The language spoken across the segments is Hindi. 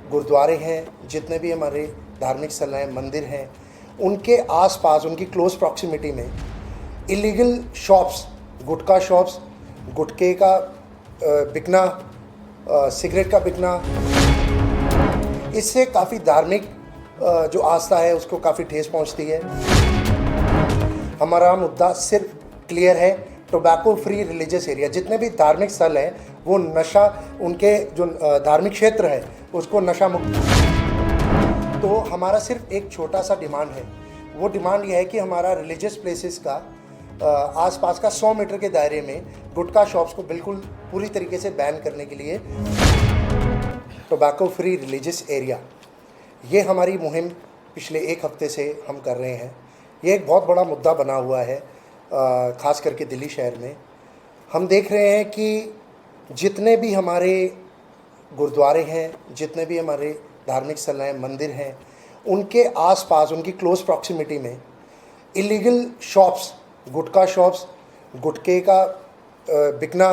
गुरुद्वारे हैं, जितने भी हमारे धार्मिक स्थल हैं, मंदिर हैं, उनके आसपास, उनकी क्लोज प्रॉक्सिमिटी में इलीगल शॉप्स, गुटखा शॉप्स, गुटखे का बिकना, सिगरेट का बिकना, इससे काफ़ी धार्मिक जो आस्था है उसको काफ़ी ठेस पहुंचती है। हमारा मुद्दा सिर्फ क्लियर है, टोबैको फ्री रिलीजियस एरिया, जितने भी धार्मिक स्थल हैं वो नशा, उनके जो धार्मिक क्षेत्र है उसको नशा मुक्त। तो हमारा सिर्फ एक छोटा सा डिमांड है, वो डिमांड ये है कि हमारा रिलीजियस प्लेसेस का आसपास का 100 मीटर के दायरे में गुटखा शॉप्स को बिल्कुल पूरी तरीके से बैन करने के लिए टोबैको फ्री रिलीजियस एरिया, ये हमारी मुहिम पिछले एक हफ्ते से हम कर रहे हैं। ये एक बहुत बड़ा मुद्दा बना हुआ है, ख़ास करके दिल्ली शहर में। हम देख रहे हैं कि जितने भी हमारे गुरुद्वारे हैं, जितने भी हमारे धार्मिक स्थल हैं, मंदिर हैं, उनके आसपास, उनकी क्लोज प्रॉक्सिमिटी में इलीगल शॉप्स, गुटखा शॉप्स, गुटखे का बिकना,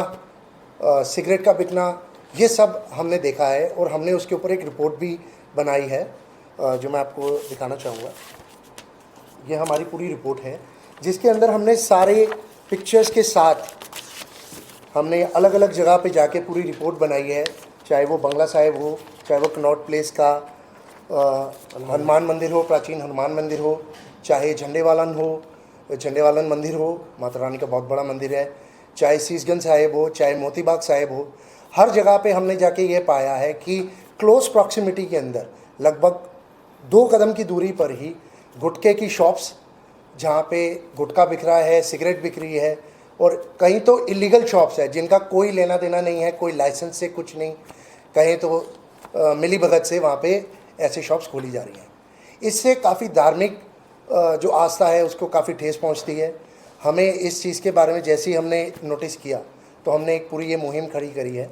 सिगरेट का बिकना, ये सब हमने देखा है और हमने उसके ऊपर एक रिपोर्ट भी बनाई है जो मैं आपको दिखाना चाहूँगा। ये हमारी पूरी रिपोर्ट है जिसके अंदर हमने सारे पिक्चर्स के साथ हमने अलग अलग जगह पे जाके पूरी रिपोर्ट बनाई है, चाहे वो बंगला साहिब हो, चाहे वो कनॉट प्लेस का हनुमान मंदिर हो, प्राचीन हनुमान मंदिर हो, चाहे झंडेवालन हो, झंडेवालन मंदिर हो, माता रानी का बहुत बड़ा मंदिर है, चाहे शीशगंज साहिब हो, चाहे मोतीबाग साहिब हो। हर जगह पे हमने जाके ये पाया है कि क्लोज प्रॉक्सिमिटी के अंदर लगभग 2 कदम की दूरी पर ही गुटखे की शॉप्स, जहाँ पे गुटखा बिक रहा है, सिगरेट बिक रही है, और कहीं तो इलीगल शॉप्स है जिनका कोई लेना देना नहीं है, कोई लाइसेंस से कुछ नहीं, कहीं तो मिली भगत से वहाँ पे ऐसे शॉप्स खोली जा रही हैं। इससे काफ़ी धार्मिक जो आस्था है उसको काफ़ी ठेस पहुँचती है। हमें इस चीज़ के बारे में जैसे ही हमने नोटिस किया तो हमने एक पूरी ये मुहिम खड़ी करी है।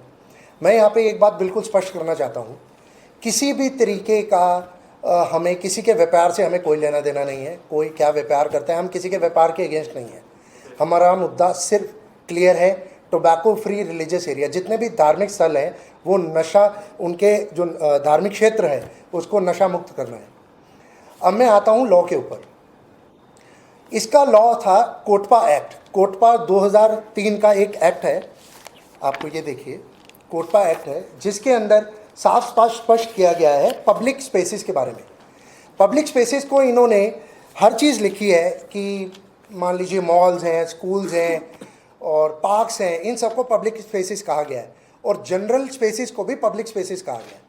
मैं यहाँ पे एक बात बिल्कुल स्पष्ट करना चाहता हूँ, किसी भी तरीके का हमें किसी के व्यापार से हमें कोई लेना देना नहीं है। कोई क्या व्यापार करता है, हम किसी के व्यापार के अगेंस्ट नहीं है। हमारा मुद्दा सिर्फ क्लियर है, टोबैको फ्री रिलीजियस एरिया, जितने भी धार्मिक स्थल हैं वो नशा, उनके जो धार्मिक क्षेत्र है उसको नशा मुक्त करना है। अब मैं आता हूँ लॉ के ऊपर। इसका लॉ था कोटपा एक्ट। कोटपा 2003 का एक एक्ट है, आपको ये देखिए, कोटपा एक्ट है जिसके अंदर साफ स्पष्ट किया गया है पब्लिक स्पेसेस के बारे में। पब्लिक स्पेसेस को इन्होंने हर चीज़ लिखी है कि मान लीजिए मॉल्स हैं, स्कूल्स हैं और पार्क्स हैं, इन सबको पब्लिक स्पेसेस कहा गया है, और जनरल स्पेसेस को भी पब्लिक स्पेसेस कहा गया है।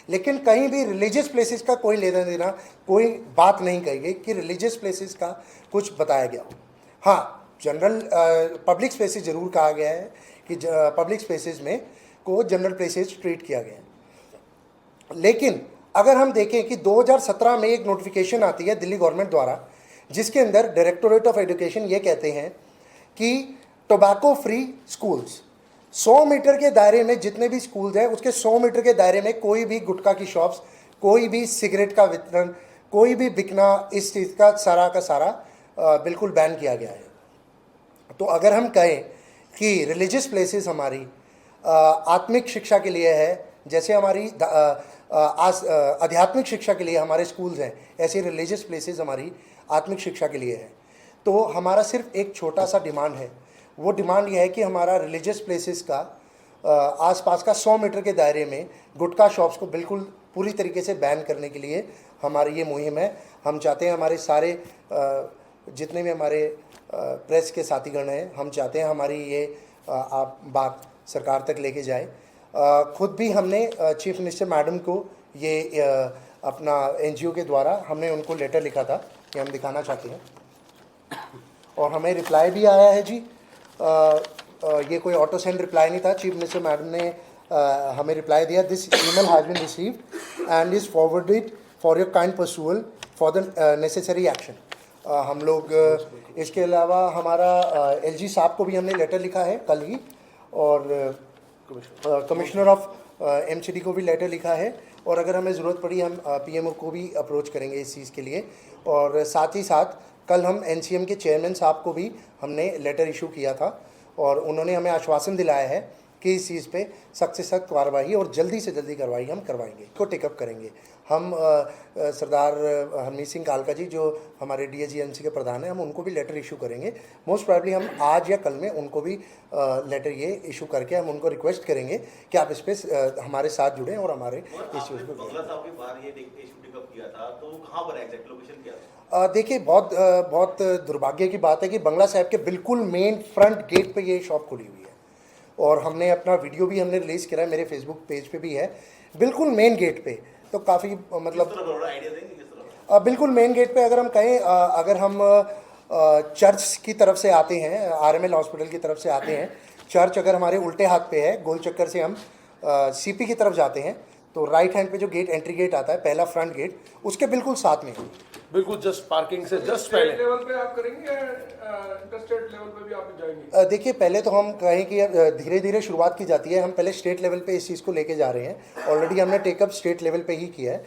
लेकिन कहीं भी रिलीजियस प्लेसेस का कोई लेना देना, कोई बात नहीं कही गई कि रिलीजियस प्लेसेस का कुछ बताया गया हो। हाँ, जनरल पब्लिक स्पेसेस ज़रूर कहा गया है कि पब्लिक स्पेसेस में को जनरल प्लेसेस ट्रीट किया गया है। लेकिन अगर हम देखें कि 2017 में एक नोटिफिकेशन आती है दिल्ली गवर्नमेंट द्वारा, जिसके अंदर डायरेक्टोरेट ऑफ एजुकेशन ये कहते हैं कि टोबैको फ्री स्कूल्स, 100 मीटर के दायरे में जितने भी स्कूल्स हैं उसके 100 मीटर के दायरे में कोई भी गुटखा की शॉप्स, कोई भी सिगरेट का वितरण, कोई भी बिकना, इस चीज़ का सारा बिल्कुल बैन किया गया है। तो अगर हम कहें कि रिलीजियस प्लेसेस हमारी आत्मिक शिक्षा के लिए है, जैसे हमारी आध्यात्मिक शिक्षा के लिए हमारे स्कूल्स हैं, ऐसे रिलीजियस प्लेसेस हमारी आत्मिक शिक्षा के लिए है। तो हमारा सिर्फ एक छोटा सा डिमांड है, वो डिमांड ये है कि हमारा रिलीजियस प्लेसेस का आसपास का 100 मीटर के दायरे में गुटखा शॉप्स को बिल्कुल पूरी तरीके से बैन करने के लिए हमारी ये मुहिम है। हम चाहते हैं हमारे सारे जितने भी हमारे प्रेस के साथीगण हैं, हम चाहते हैं हमारी ये आप बात सरकार तक लेके जाए। खुद भी हमने चीफ मिनिस्टर मैडम को ये अपना एनजीओ के द्वारा हमने उनको लेटर लिखा था कि हम दिखाना चाहते हैं, और हमें रिप्लाई भी आया है जी। ये कोई ऑटो सेंड रिप्लाई नहीं था, चीफ मिनिस्टर मैडम ने हमें रिप्लाई दिया, this email has been received and is forwarded for your kind perusal for the necessary action. हम लोग इसके अलावा हमारा एलजी साहब को भी हमने लेटर लिखा है कल ही, और कमिश्नर ऑफ एमसीडी को भी लेटर लिखा है, और अगर हमें ज़रूरत पड़ी हम पीएमओ को भी अप्रोच करेंगे इस चीज़ के लिए। और साथ ही साथ कल हम एनसीएम के चेयरमैन साहब को भी हमने लेटर इशू किया था, और उन्होंने हमें आश्वासन दिलाया है कि इस चीज़ पे सख्त से सख्त कार्रवाई और जल्दी से जल्दी कार्रवाई हम करवाएंगे, को टेकअप करेंगे। हम सरदार हरमीत सिंह कालका जी जो हमारे DIG के प्रधान हैं, हम उनको भी लेटर इशू करेंगे। मोस्ट प्रॉब्ली हम आज या कल में उनको भी लेटर ये इशू करके हम उनको रिक्वेस्ट करेंगे कि आप इस पर हमारे साथ जुड़ें और हमारे इस चीज़ पर। बंगला साहब के बाहर ये इशू टेकअप किया था, तो कहाँ पर एग्जैक्ट लोकेशन क्या था? देखिए, बहुत दुर्भाग्य की बात है कि बंगला साहब के बिल्कुल मेन फ्रंट गेट पे ये शॉप खुली हुई है और हमने अपना वीडियो भी हमने रिलीज़ करा है, मेरे फेसबुक पेज पे भी है, बिल्कुल मेन गेट पे। तो काफ़ी मतलब आइडिया देंगे किस तरह? बिल्कुल मेन गेट पे अगर हम कहें, अगर हम चर्च की तरफ से आते हैं, RML हॉस्पिटल की तरफ से आते हैं, चर्च अगर हमारे उल्टे हाथ पे है, गोल चक्कर से हम CP की तरफ जाते हैं तो राइट हैंड पे जो गेट, एंट्री गेट आता है पहला फ्रंट गेट, उसके बिल्कुल साथ में है। बिल्कुल जस्ट पार्किंग से जस्ट पहले। लेवल पे आप करेंगे या इंटरस्टेट लेवल पे भी आप जाएंगे? देखिए, पहले तो हम कहें कि धीरे धीरे शुरुआत की जाती है, हम पहले स्टेट लेवल पे इस चीज़ को लेके जा रहे हैं। ऑलरेडी हमने टेकअप स्टेट लेवल पे ही किया है।